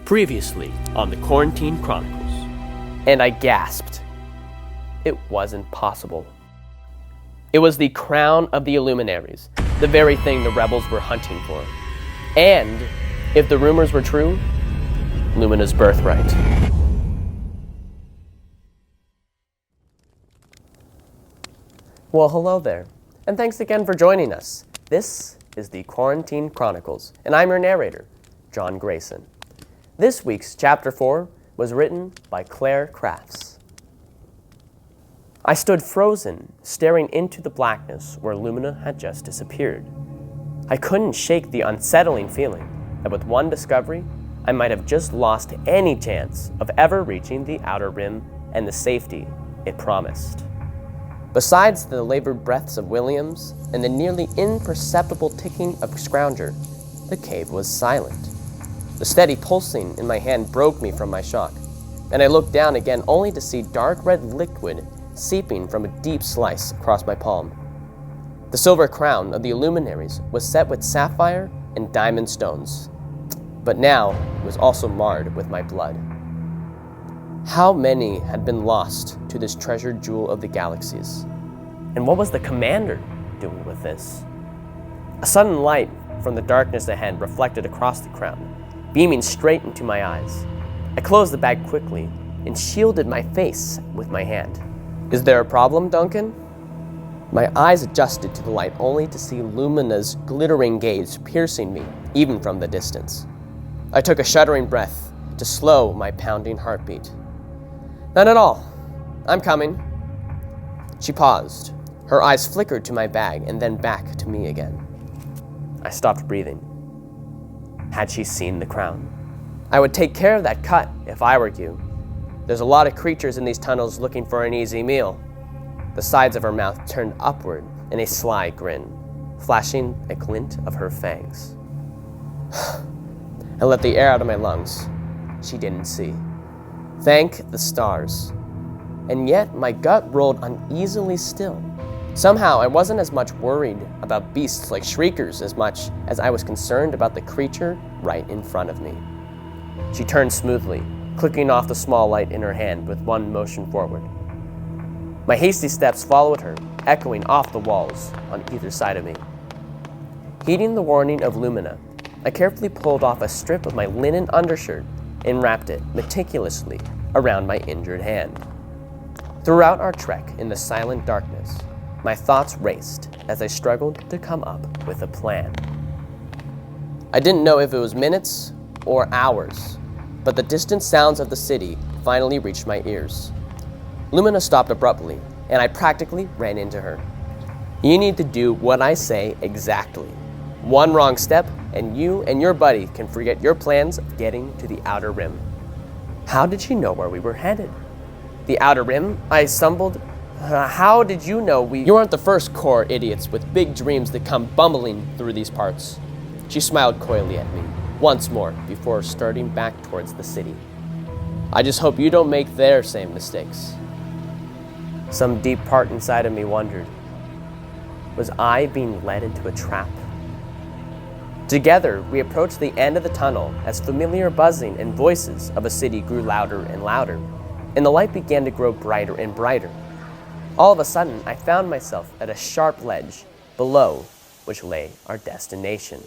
Previously on the Quarantine Chronicles. And I gasped. It wasn't possible. It was the crown of the Illuminaries, the very thing the rebels were hunting for. And, if the rumors were true, Lumina's birthright. Well, hello there, and thanks again for joining us. This is the Quarantine Chronicles, and I'm your narrator, John Grayson. This week's Chapter 4 was written by Claire Crafts. I stood frozen, staring into the blackness where Lumina had just disappeared. I couldn't shake the unsettling feeling that with one discovery, I might have just lost any chance of ever reaching the outer rim and the safety it promised. Besides the labored breaths of Williams and the nearly imperceptible ticking of Scrounger, the cave was silent. The steady pulsing in my hand broke me from my shock, and I looked down again only to see dark red liquid seeping from a deep slice across my palm. The silver crown of the Illuminaries was set with sapphire and diamond stones, but now it was also marred with my blood. How many had been lost to this treasured jewel of the galaxies? And what was the commander doing with this? A sudden light from the darkness ahead reflected across the crown, beaming straight into my eyes. I closed the bag quickly and shielded my face with my hand. "Is there a problem, Duncan?" My eyes adjusted to the light only to see Lumina's glittering gaze piercing me, even from the distance. I took a shuddering breath to slow my pounding heartbeat. "None at all. I'm coming." She paused. Her eyes flickered to my bag and then back to me again. I stopped breathing. Had she seen the crown? I would take care of that cut if I were you. There's a lot of creatures in these tunnels looking for an easy meal. The sides of her mouth turned upward in a sly grin, flashing a glint of her fangs. I let the air out of my lungs. She didn't see. Thank the stars. And yet my gut rolled uneasily still. Somehow I wasn't as much worried about beasts like shriekers as much as I was concerned about the creature right in front of me. She turned smoothly, clicking off the small light in her hand with one motion forward. My hasty steps followed her, echoing off the walls on either side of me. Heeding the warning of Lumina, I carefully pulled off a strip of my linen undershirt and wrapped it meticulously around my injured hand. Throughout our trek in the silent darkness, my thoughts raced as I struggled to come up with a plan. I didn't know if it was minutes or hours, but the distant sounds of the city finally reached my ears. Lumina stopped abruptly, and I practically ran into her. "You need to do what I say exactly. One wrong step, and you and your buddy can forget your plans of getting to the outer rim." How did she know where we were headed? The outer rim? I stumbled. How did you know You aren't the first core idiots with big dreams that come bumbling through these parts. She smiled coyly at me, once more, before starting back towards the city. "I just hope you don't make their same mistakes." Some deep part inside of me wondered, was I being led into a trap? Together, we approached the end of the tunnel as familiar buzzing and voices of a city grew louder and louder, and the light began to grow brighter and brighter. All of a sudden, I found myself at a sharp ledge below which lay our destination.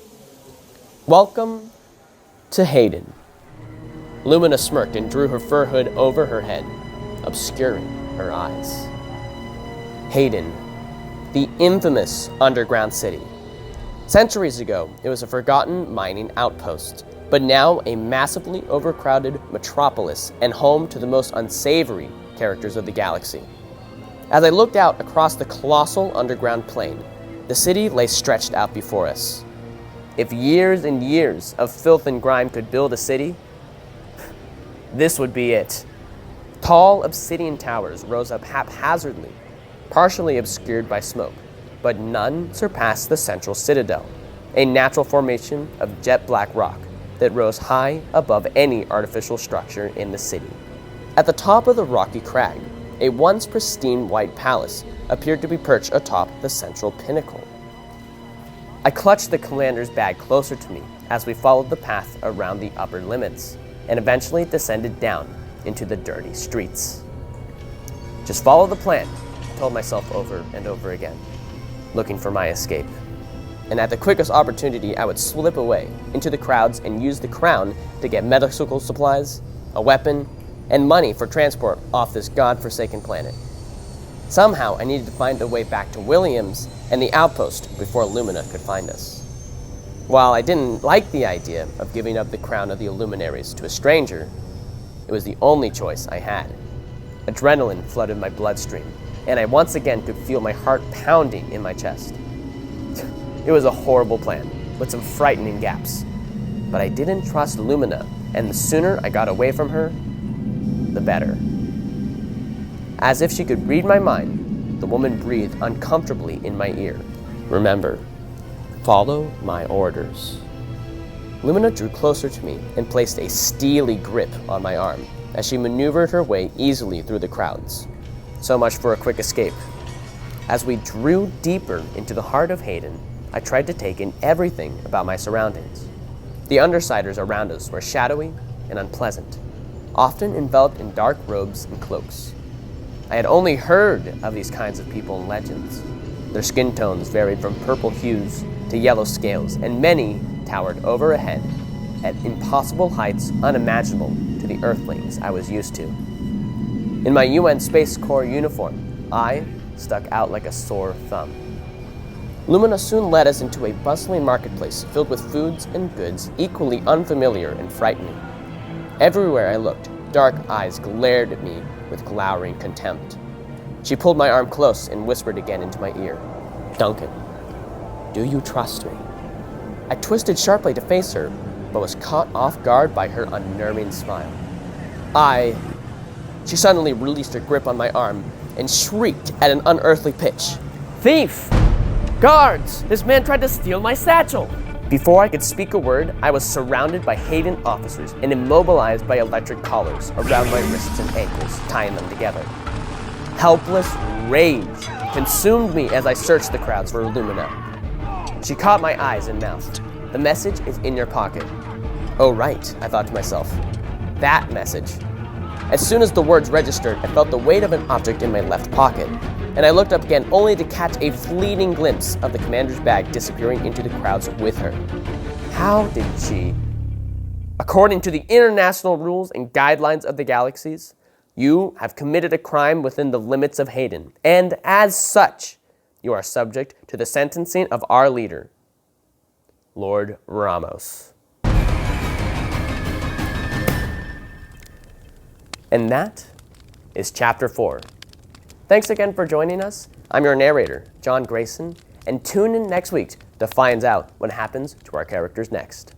"Welcome to Hayden." Lumina smirked and drew her fur hood over her head, obscuring her eyes. Hayden, the infamous underground city. Centuries ago, it was a forgotten mining outpost, but now a massively overcrowded metropolis and home to the most unsavory characters of the galaxy. As I looked out across the colossal underground plain, the city lay stretched out before us. If years and years of filth and grime could build a city, this would be it. Tall obsidian towers rose up haphazardly, partially obscured by smoke, but none surpassed the central citadel, a natural formation of jet black rock that rose high above any artificial structure in the city. At the top of the rocky crag, a once pristine white palace appeared to be perched atop the central pinnacle. I clutched the commander's bag closer to me as we followed the path around the upper limits. and eventually descended down into the dirty streets. Just follow the plan, I told myself over and over again, looking for my escape. And at the quickest opportunity, I would slip away into the crowds and use the crown to get medical supplies, a weapon, and money for transport off this godforsaken planet. Somehow, I needed to find a way back to Williams and the outpost before Lumina could find us. While I didn't like the idea of giving up the crown of the Illuminaries to a stranger, it was the only choice I had. Adrenaline flooded my bloodstream, and I once again could feel my heart pounding in my chest. It was a horrible plan, with some frightening gaps. But I didn't trust Lumina, and the sooner I got away from her, the better. As if she could read my mind, the woman breathed uncomfortably in my ear. Remember, follow my orders. Lumina drew closer to me and placed a steely grip on my arm as she maneuvered her way easily through the crowds. So much for a quick escape. As we drew deeper into the heart of Hayden, I tried to take in everything about my surroundings. The undersiders around us were shadowy and unpleasant, often enveloped in dark robes and cloaks. I had only heard of these kinds of people in legends. Their skin tones varied from purple hues to yellow scales, and many towered overhead at impossible heights unimaginable to the earthlings I was used to. In my UN Space Corps uniform, I stuck out like a sore thumb. Lumina soon led us into a bustling marketplace filled with foods and goods equally unfamiliar and frightening. Everywhere I looked, dark eyes glared at me with glowering contempt. She pulled my arm close and whispered again into my ear, "Duncan, do you trust me?" I twisted sharply to face her, but was caught off guard by her unnerving smile. She suddenly released her grip on my arm and shrieked at an unearthly pitch. "Thief! Guards! This man tried to steal my satchel!" Before I could speak a word, I was surrounded by Hayden officers and immobilized by electric collars around my wrists and ankles, tying them together. Helpless rage consumed me as I searched the crowds for Lumina. She caught my eyes and mouthed, "The message is in your pocket." Oh right, I thought to myself. That message. As soon as the words registered, I felt the weight of an object in my left pocket, and I looked up again only to catch a fleeting glimpse of the commander's bag disappearing into the crowds with her. How did she? According to the international rules and guidelines of the galaxies, you have committed a crime within the limits of Hayden, and as such, you are subject to the sentencing of our leader, Lord Ramos. And that is Chapter 4. Thanks again for joining us. I'm your narrator, John Grayson, and tune in next week to find out what happens to our characters next.